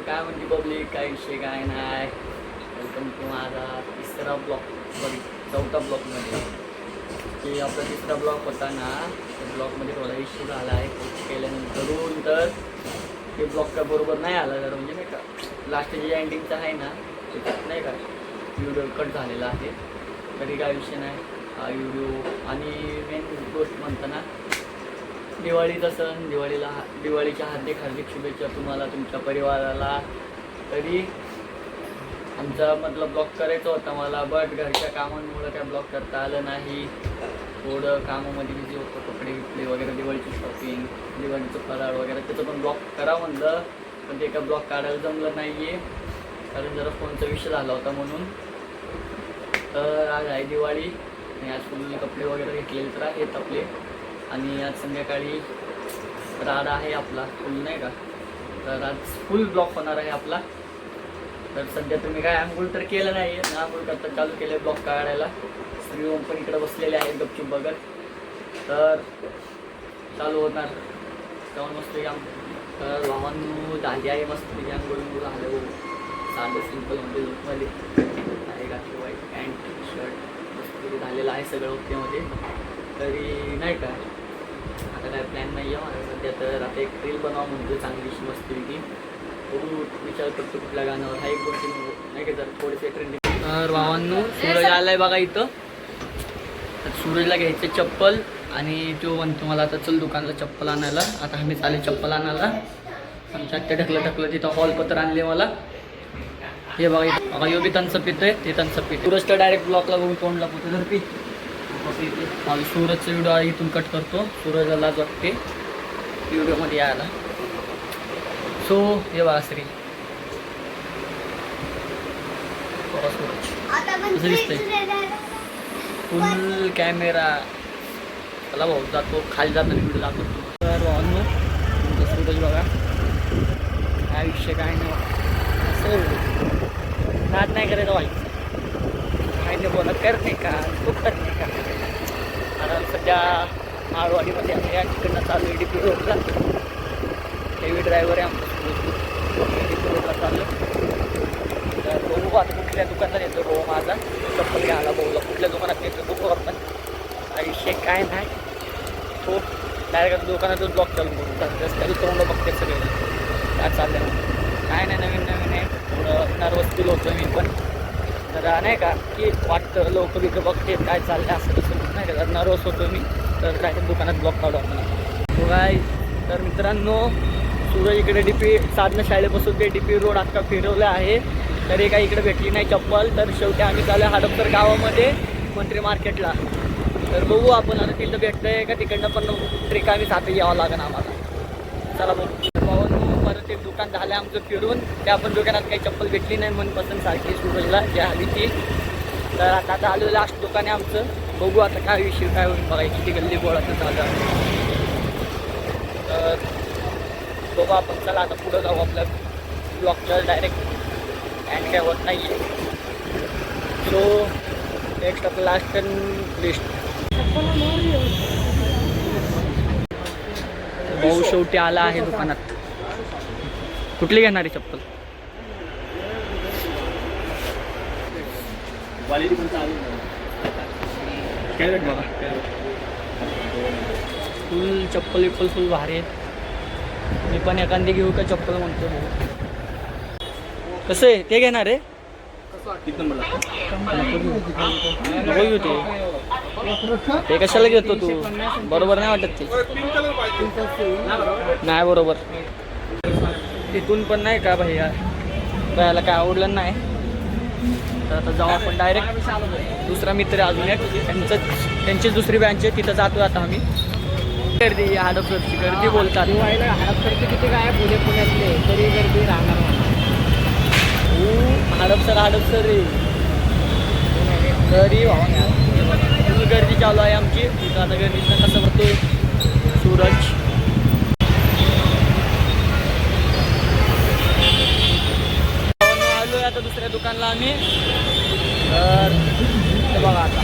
काय म्हणते पब्लिक, काय विषय काय नाही. वेलकम टू माझा तिसरा ब्लॉग, सॉरी चौथा ब्लॉगमध्ये. की आपला तिसरा ब्लॉग होता ना, त्या ब्लॉगमध्ये थोडा इश्यू झाला आहे. केल्यानंतरून तर ते ब्लॉग का बरोबर नाही आला. तर म्हणजे नाही का लास्ट जे एंडिंगचं आहे ना त्याच्यात नाही का व्हिडिओ कट झालेला आहे. तरी काय विषय नाही हा व्हिडिओ. आणि मेन गोष्ट म्हणताना दिवाळीचा सण, दिवाळीच्या हार्दिक शुभेच्छा तुम्हाला, तुमच्या परिवाराला. तरी आमचा मतलब ब्लॉग करायचा होता मला, बट घरच्या कामांमुळं काय ब्लॉग करता आलं नाही. थोडं कामामध्ये बिझी होतं, कपडे विकले वगैरे, दिवाळीची शॉपिंग, दिवाळीचं फराळ वगैरे, त्याचं पण ब्लॉग करा म्हणलं. पण ते काय ब्लॉग काढायला जमलं नाही आहे, कारण जरा फोनचा विषय झाला होता म्हणून. तर आज आहे दिवाळी आणि आज फुल कपडे वगैरे घेतलेले तर आहेत आपले. आणि आज संध्याकाळी राडा आहे आपला फुल नाही का. तर आज फुल ब्लॉग होणार आहे आपला. तर सध्या तुम्ही काय आंघोळ तर केलं नाही आहे, आंघोळ करता चालू केलं ब्लॉग काढायला. स्त्रीओम पण इकडे बसलेले आहेत गपचूप बघत. तर चालू होणार तेव्हा मस्त आम. तर भावांनो झाली आहे मस्त आंघोळ झालं हो. साधं सिम्पलमध्ये लुकमध्ये आहे घातली, व्हाईट पॅन्ट शर्ट मस्त झालेलं आहे सगळं ओकेमध्ये. तरी नाही काय आता काय प्लॅन नाही आहे माझ्या सध्या. तर आता एक रील बनवा म्हणतो चांगलीशी मस्तपैकी. बघू विचार करतो कुठल्या गाण्यावर. हा एक दोन तीन नाही का जर थोडेसे ट्रेंडिंग. तर भावांनो सूरज आला आहे बघा इथं. तर सूरजला घ्यायचे चप्पल आणि तो म्हणतो मला आता चल दुकानला चप्पल आणायला. आता आम्ही चालेल चप्पल आणायला. आमच्या आत्या ढकलं तिथं हॉलपत्र आणले मला. हे बघा इथं बघा यो बी तंच पितोय, ते तंच पित. सूरज तर डायरेक्ट ब्लॉकला बघून तोंडला पोते तर पी. सूरजचा व्हिडिओ इथून कट करतो. सूरजला लाज वाटते व्हिडिओमध्ये यायला. सो हे बघा श्री कसं दिसतंय फुल कॅमेरा. चला भाऊ जातो खाली जाताना व्हिडिओ जातो. तर भावांनो तुमचं सूरज बघा काय विषय काय नाही असं नाद नाही करायचं व्हायचं काय नाही बोला करते का तू करते का. आता सध्या माळवाडीमध्ये आहे तिकडनं चालू आहे DP रोडला. हेवी ड्रायव्हर आहे आमचा DP रोडला चाललं. तर बघू आता कुठल्या दुकानात येतो भाऊ माझा चप्पल घ्यायला. भाऊला कुठल्या दुकानात येतो बघू आपण. विषय काय नाही तो डायरेक्ट दुकानातच ब्लॉक चालू करू. रस्त्याला तोंड बघते सगळे काय चाललं काय नाही. नवीन आहे थोडं नर्वस फील होतं मी पण. जरा नाही का की वाटतं लोक बिकं बघते काय चाललं असं तसं नाही का. जर नर्वस होतो मी तर डायरेक्ट दुकानात ब्लॉक काढू आपण. काय तर मित्रांनो सूरज इकडे DP साधनं शाळेपासून ते DP रोड अख्खा फिरवलं आहे. तरी काही इकडे भेटली नाही चप्पल. तर शेवटी आम्ही चालू हडपसर गावामध्ये मंत्री मार्केटला. तर बघू आपण आता तिथं भेटतंय का तिकडनं पण ट्रिक आम्ही साथी यावं लागेल आम्हाला. चला बघू. परत एक दुकान झालं आमचं फिरून. त्या आपण दुकानात काही चप्पल भेटली नाही मनपसंत सारखी सूरजला जी हवी ती. तर आता आलो लास्ट दुकान आहे आमचं. बघू आता काय विषय काय होईल बघायची ती गल्ली बोळाचं चालू आहे. तर बघू आपण चला आता पुढं जाऊ आपल्या ब्लॉकच्या डायरेक्ट अँड काय होत नाही आहे. सो नेक्स्ट आपलं लास्ट अँड लिस्ट. भाऊ शेवटी आला आहे दुकानात. कुठली घेणारी चप्पल कॅरेट बघा फुल चप्पल विप्पल फुल भारी आहे. मी पण एखादी घेऊ का चप्पल म्हणतो भाऊ. कसं आहे ते घेणार आहे ते कशाला घेतो तू. बरोबर नाही वाटत ते नाही बरोबर. तिथून पण नाही का भैया भैयाला काय आवडलं नाही. तर आता जाऊ आपण डायरेक्ट. दुसरा मित्र अजून एक त्यांचीच दुसरी ब्रँच आहे तिथं जातो आता आम्ही. गर्दी हडपसरची गर्दी बोलतात. हडपसरची किती काय पुण्यातले तरी गर्दी राहणार. हडपसर रे तरी फुल गर्दी चालू आहे आमची तिथं. आता गर्दीचं कसं करतोय सूरज. आलोय आता दुसऱ्या दुकानला आम्ही. तर बघा आता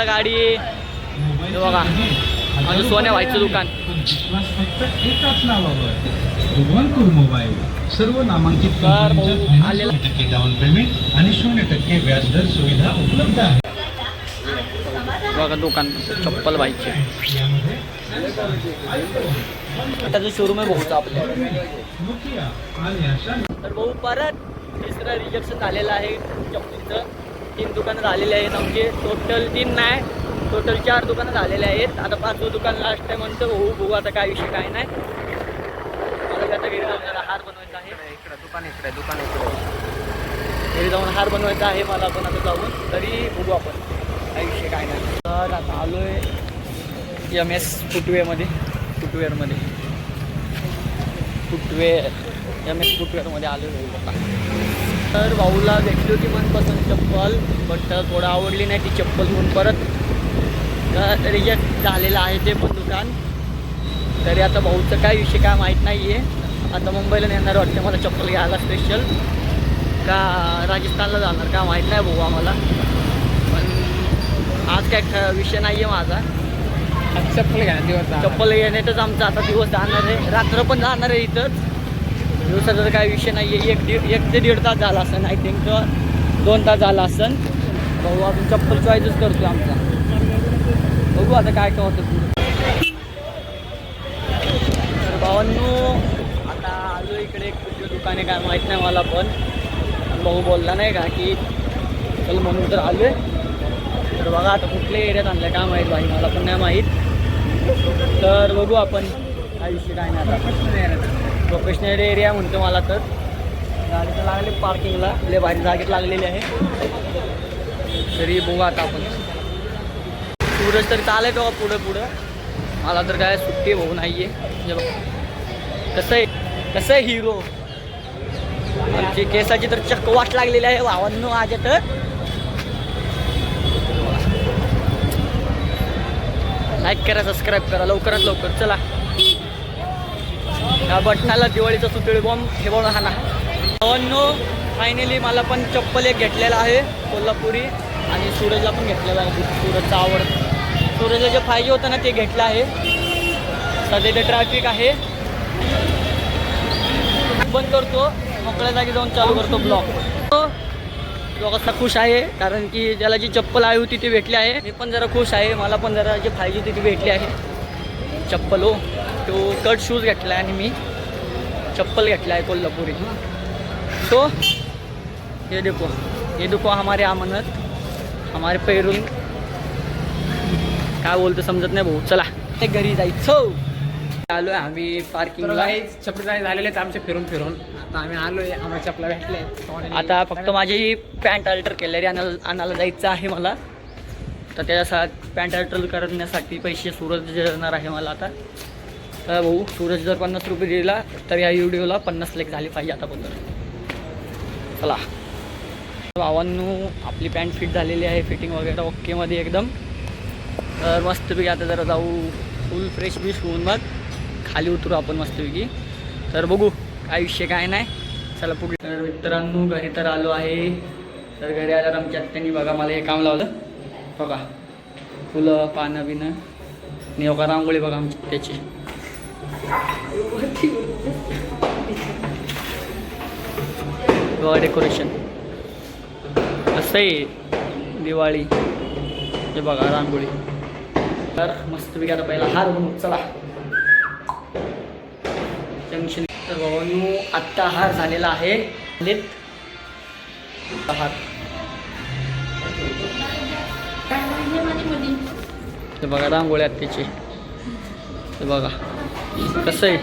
गाडी बघा माझं सोन्या व्हायचं दुकान. पण विश्वास फक्त एकाच नावावर, भगवानपूर मोबाईल. सर्व नामांकित कंपन्यांच्या आलेला 0% डाऊन पेमेंट आणि 0% व्याजदर सुविधा उपलब्ध आहे. बघा दुकान चप्पल व्हायचे. यामध्ये त्याचं शोरूम आहे भाऊचं आपल्या. नोकिया आणि अशा तर भाऊ परत तिसरं रिजेक्शन झालेलं आहे चप्पलचं. 3 दुकानं झालेली आहेत आमचे. टोटल 3 नाही, टोटल 4 दुकानं झालेले आहेत. आता 5वं दुकान लास्ट टाइम म्हणतो भाऊ बघू आता काय विषय काय नाही. मला आता घरी जाऊन जरा हार बनवायचा आहे. दुकान इकडे घरी जाऊन हार बनवायचा आहे मला पण आता जाऊन. तरी बघू आपण काय विषय काय नाही. तर आता आलो आहे MS फुटवेअरमध्ये MS फुटवेअरमध्ये आलो आहे बघा. तर भाऊला भेटली होती मनपसंत चप्पल, बट थोडं आवडली नाही ती चप्पल म्हणून परत रिजेक्ट झालेलं आहे ते पण दुकान. तरी आता भाऊचं काय विषय काय माहीत नाही आहे. आता मुंबईला नेणार वाटते मला चप्पल घ्यायला स्पेशल, का राजस्थानला जाणार का माहीत नाही भाऊ आम्हाला. पण आज काय विषय नाही आहे माझा. चप्पल घ्या दिवस चप्पल घेण्यातच आमचा आता दिवस जाणार आहे. रात्र पण जाणार आहे इथंच. दिवसाचा तर काही विषय नाही आहे. 1 ते 1.5 तास झाला असेल आय थिंक, 2 तास झाला असेल. भाऊ अजून चप्पल चॉईसच करतो आमचा. बघू आता काय काय होतं पुढे. तर भावांनो आता आलो इकडे कुठलं दुकान आहे काय माहीत नाही मला पण. भाऊ बोलला नाही का की चल म्हणून तर आलो आहे. तर बघा आता कुठल्या एरियात आणलं काय माहीत भाई, मला पण नाही माहीत. तर बघू आपण काय विषय काय नाही. आता प्रोफेशनल एरिया म्हणतो मला. तर गाडी तर लागली पार्किंगला, लय भारी जागेत लागलेली आहे. तरी बघू आता आपण. सूरज तर चालत तेव्हा पुढं मला तर काय सुट्टी भाऊ नाही आहे. कसं आहे हिरो. आमची केसाची तर चक्क वाट लागलेली आहे भावांनो आज. तर लाईक करा, सबस्क्राईब करा लवकरात लवकर. चला या बटनाला दिवाळीचा सुतळी बॉम्ब ठेवून हाना. भावांनो फायनली मला पण चप्पल एक घेतलेला आहे कोल्हापुरी, आणि सूरजला पण घेतलेला आहे. सूरजचा आवड, सूरजला जे पाहिजे होतं ना ते घेतलं आहे. सध्या ते ट्रॅफिक आहे, बंद करतो, मोकळ्या जागी जाऊन चालू करतो ब्लॉग. तो कसा खुश आहे कारण की त्याला जी चप्पल आहे होती ती भेटली आहे. मी पण जरा खुश आहे, मला पण जरा जे पाहिजे होती ती भेटली आहे चप्पल. हो तो कट शूज घेतला आहे आणि मी चप्पल घेतला आहे कोल्हापुरी. तो ये देखो हमारे अमानत, हमारे पैरून काय बोलतो समजत नाही भाऊ. चला ते घरी जायचं. आलो आहे आम्ही पार्किंगला. चप्पल झालेले आहेत आमचे फिरून आता आम्ही आलोय. आम्हाला चपला भेटले. आता फक्त माझी पॅन्ट अल्टर केलेली आणायला जायचं आहे मला. तर त्याच्यासाठी पॅन्ट अल्टर करण्यासाठी पैसे सूरज देणार आहे मला आता. तर भाऊ सूरज जर 50 रुपये दिला तर या व्हिडिओला 50 लाईक झाली पाहिजे आतापर्यंत. चला भावांनो आपली पॅन्ट फिट झालेली आहे, फिटिंग वगैरे ओकेमध्ये एकदम. तर मस्तपैकी आता जरा जाऊ फुल फ्रेश बीश होऊन मग खाली उतरू आपण मस्तपैकी. तर बघू काय विषय काय नाही. चला पुढे. तर मित्रांनो घरी तर आलो आहे. तर घरी आल्यावर आमच्या आत्यानी बघा मला हे काम लावलं बघा, फुलं पानं बिनं आणि बघा रांगोळी बघा आमची त्याची. बघा डेकोरेशन असं आहे दिवाळी. हे बघा रांगोळी. तर मस्तपैकी आता पहिला हार बनवू. चला जंक्शन. तर भावांनो आत्ता हार झालेला आहे. हार ते बघा रांगोळी आत्याची. ते बघा कसं आहे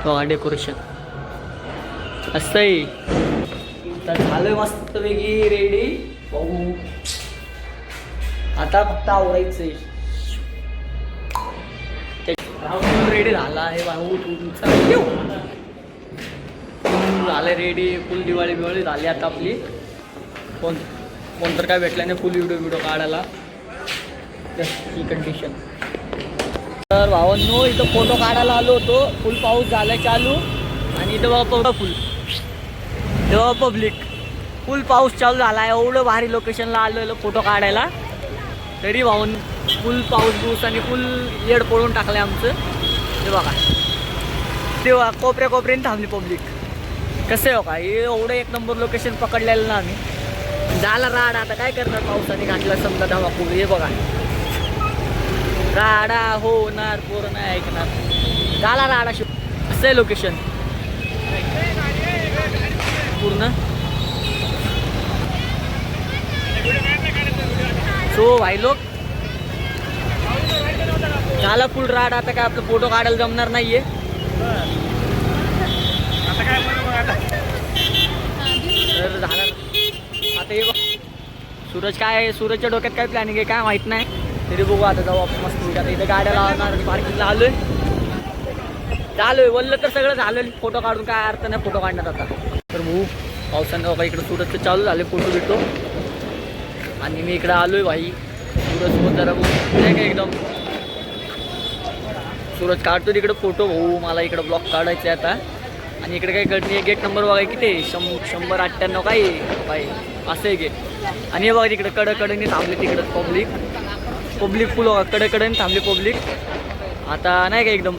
बघा डेकोरेशन असं आहे. तर झालं मस्तपैकी रेडी भाऊ. आता फक्त आवरायचं आहे. रेडी झाला आहे भाऊ तुमचा. झालं रेडी फुल दिवाळी बिवाळी झाली आता आपली. कोण तर काय भेटलं नाही फुल व्हिडिओ काढायला. ही कंडिशन. तर भावांनो इथं फोटो काढायला आलो होतो. फुल पाऊस झाला चालू आणि इथं बघा फुल तेव्हा पब्लिक फुल पाऊस चालू झाला आहे. एवढं भारी लोकेशनला आलो फोटो काढायला. तरी वाहून फुल पाऊस आणि फुल येड पळून टाकले आमचं. ते बघा तेव्हा कोपऱ्याने थांबली पब्लिक. कसं आहे हो का, हे एवढं एक नंबर लोकेशन पकडलेलं ना आम्ही. झाला राड, आता काय करणार, पावसाने घातला समजा धमाकूळ. हे बघा राडा होणार, पोरं नाही ऐकणार. झाला राडा शिव. असं आहे लोकेशन पूर्ण. सो भाई लोक झाला फुल राड. आता काय आपलं फोटो काढायला जमणार नाहीये. तर झालं आता. हे बघ सूरजच्या डोक्यात काय प्लॅनिंग आहे काय माहित नाही. तरी बघू आता जाऊ आपण मस्त. आता इथं गाड्या लावणार, पार्किंगला आलोय. वल्ल तर सगळं झालं. फोटो काढून काय अर्थ नाही फोटो काढण्यात आता. तर भाऊ पावसानं बघा इकडं सूरजचं चालू झाले फोटो बिटो. आणि मी इकडं आलोय भाई सूरजसोबत जरा नाही का एकदम. सूरज काढतो तिकडं फोटो. भाऊ मला इकडं ब्लॉक काढायचं आहे आता. आणि इकडे काही कळत नाही. गेट नंबर बघा किती 198 काय असं आहे गेट. आणि हे बघा तिकडं कडकडनी थांबले तिकडं पब्लिक फुल बघा कडकडनी थांबली पब्लिक. आता नाही का एकदम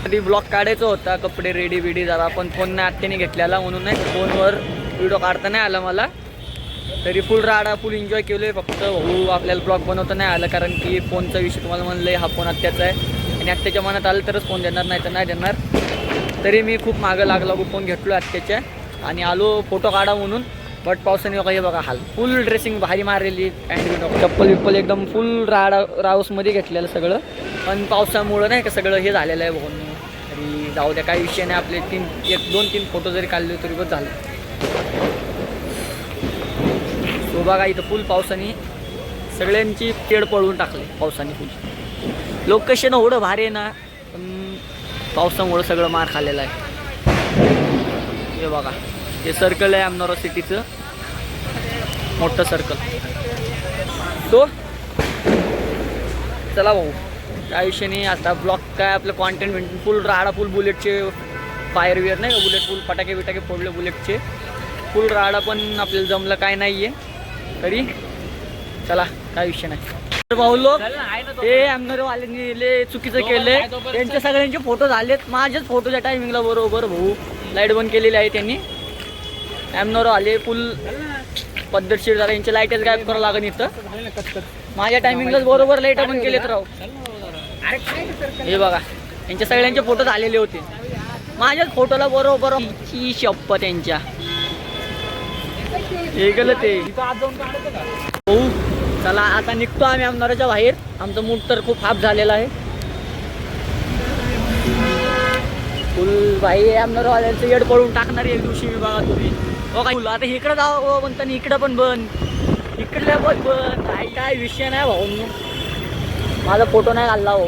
कधी ब्लॉक काढायचं होता, कपडे रेडी बिडी जरा पण फोन नाही आत्याने घेतलेला म्हणून नाही फोनवर व्हिडिओ काढता नाही आला मला. तरी फुल राडा फुल एन्जॉय केलोय. फक्त भाऊ आपल्याला ब्लॉग बनवता नाही आलं कारण की फोनचा विषय तुम्हाला म्हणलं आहे. हा फोन आत्याचा आहे आणि आत्याच्या मनात आलं तरच फोन देणार, नाही तर नाही देणार. तरी मी खूप मागं लागलो फोन घेतलो आत्याच्या आणि आलो फोटो काढा म्हणून. बट पावसाने बघा हे बघा हाल. फुल ड्रेसिंग भारी मारलेली, पॅन्ट चप्पल बिप्पल एकदम फुल राऊसमध्ये घेतलेलं सगळं. पण पावसामुळं नाही का सगळं हे झालेलं आहे बघून. तरी जाऊ द्या काही विषय नाही. आपले 2-3 फोटो जरी काढले तरी बस झालं. तो बघा इथं फुल पावसाने सगळ्यांची तेड पळवून टाकले पावसाने फुल. लोकेशन एवढं भारी आहे ना, पण पावसामुळं सगळं मार खाल्लेलं आहे. हे बघा हे सर्कल आहे अमनोरा सिटीचं मोठं सर्कल. तो चला भाऊ काय विषय नाही. आता ब्लॉक काय आपलं कॉन्टेंट फुल राडा फुल बुलेटचे फायर वियर नाही का, बुलेट फुल फटाके बिटाके फोडले बुलेटचे फुल राडा. पण आपल्याला जमलं काय नाही आहे. तरी चला काय विषय नाही. तर भाऊ लोक ते अमनोरवाल्यांनी लय चुकीचं केलंय. त्यांचे सगळ्यांचे फोटो झालेत, माझ्याच फोटोच्या टायमिंगला बरोबर भाऊ लाईट बंद केलेली आहे त्यांनी. अमनोरवाले फुल पद्धतशीर जरा यांचे लाईटच गायब करावं लागेल इथं. माझ्या टायमिंगलाच बरोबर लाईट बंद केलेत राव. हे बघा यांच्या सगळ्यांचे फोटो झालेले होते, माझ्याच फोटोला बरोबर ही शप्प त्यांच्या. हे गेलं ते. हो चला आता निघतो आम्ही अमनोराच्या बाहेर. आमचं मूड तर खूप हाफ झालेला आहे फुल. भाई अमनोरवाल्यांचं येड पळून टाकणार एक दिवशी बघा तुम्ही. हो काय आता इकडं जावं म्हणताना इकडं पण बंद, इकडल्या पण बंद. काय विषय नाही भाऊ. माझा फोटो नाही घालला हो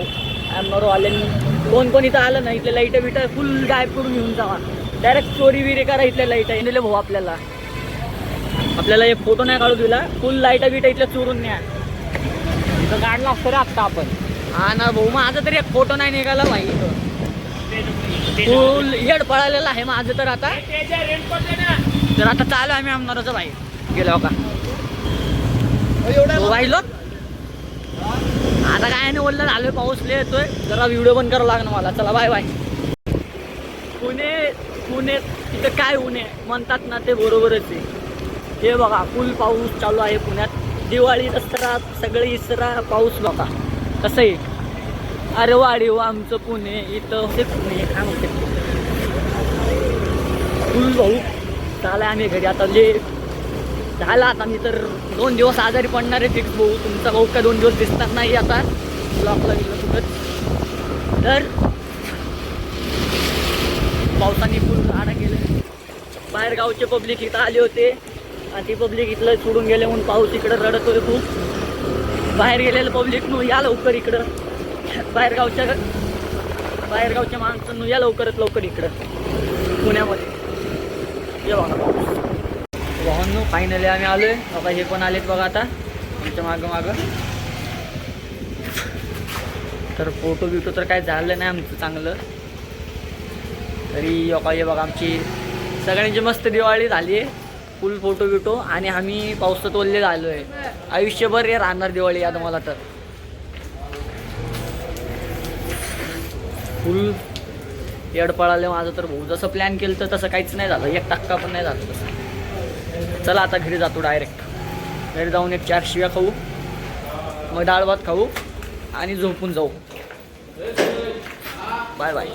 अमनोरवाल्यांनी. कोण इथं आलं नाही. इथल्या लाईट बिटा फुल गायब करून घेऊन जावा. डायरेक्ट चोरी बिरी करा इथल्या लाईट दिले भाऊ. आपल्याला एक फोटो नाही काढू दिला. फुल लाईटा बिटा इथल्या चोरून न्या. इथं काढला असतं रे आत्ता आपण. हा ना भाऊ माझा तरी एक फोटो नाही निघाला भाई. फुल हेड पळालेला आहे माझं. तर आता चालू आम्ही अमनोराचं बाहेर गेलो का भाई लोक. आता काय नाही बोललं झालोय, पाऊस लय येतोय. जरा व्हिडिओ बंद करावं लागणार मला. चला बाय बाय. पुणे तिथं काय उन्हे म्हणतात ना ते बरोबरच आहे. हे बघा फुल पाऊस चालू आहे पुण्यात. दिवाळी दसरा सगळे इसरा पाऊस बघा कसं आहे. अरे वाढीव आमचं पुणे इथं हे पुणे काय म्हणते फुल भाऊ. झालं आम्ही घरी आता. झालं आता मी तर 2 दिवस आजारी पडणार आहे फिक्स भाऊ. तुमचा भाऊ का 2 दिवस दिसणार नाही आता ब्लॉकला गेलं कुठंच. तर पावसाने फुल झाडा गेलं. बाहेर गावचे पब्लिक इथं आले होते आणि ती पब्लिक इथलं सोडून गेले म्हणून पाऊस इकडं रडतोय खूप. बाहेर गेलेलं पब्लिक या लवकर इकडं. बाहेरगावच्या माणसांनो या लवकर इकडं पुण्यामध्ये. ये बघा भावांनो फायनली आम्ही आलोय. बाबा हे पण आलेत बघा आता आमच्या मागं. तर फोटो बिटो तर काय झालं नाही आमचं चांगलं. तरी हे बघा आमची सगळ्यांची मस्त दिवाळी झाली आहे. फुल फोटो बिटो आणि आम्ही पावसात ओल्ले झालो आहे. आयुष्यभर हे राहणार दिवाळी आता मला तर. फुल येड पळाले माझं तर भाऊ. जसं प्लॅन केलं तर तसं काहीच नाही झालं, 1% पण नाही झालं तसं. चला आता घरी जातो डायरेक्ट. घरी जाऊन एक 4 शिव्या खाऊ, मग डाळ भात खाऊ आणि झोपून जाऊ. Bye bye.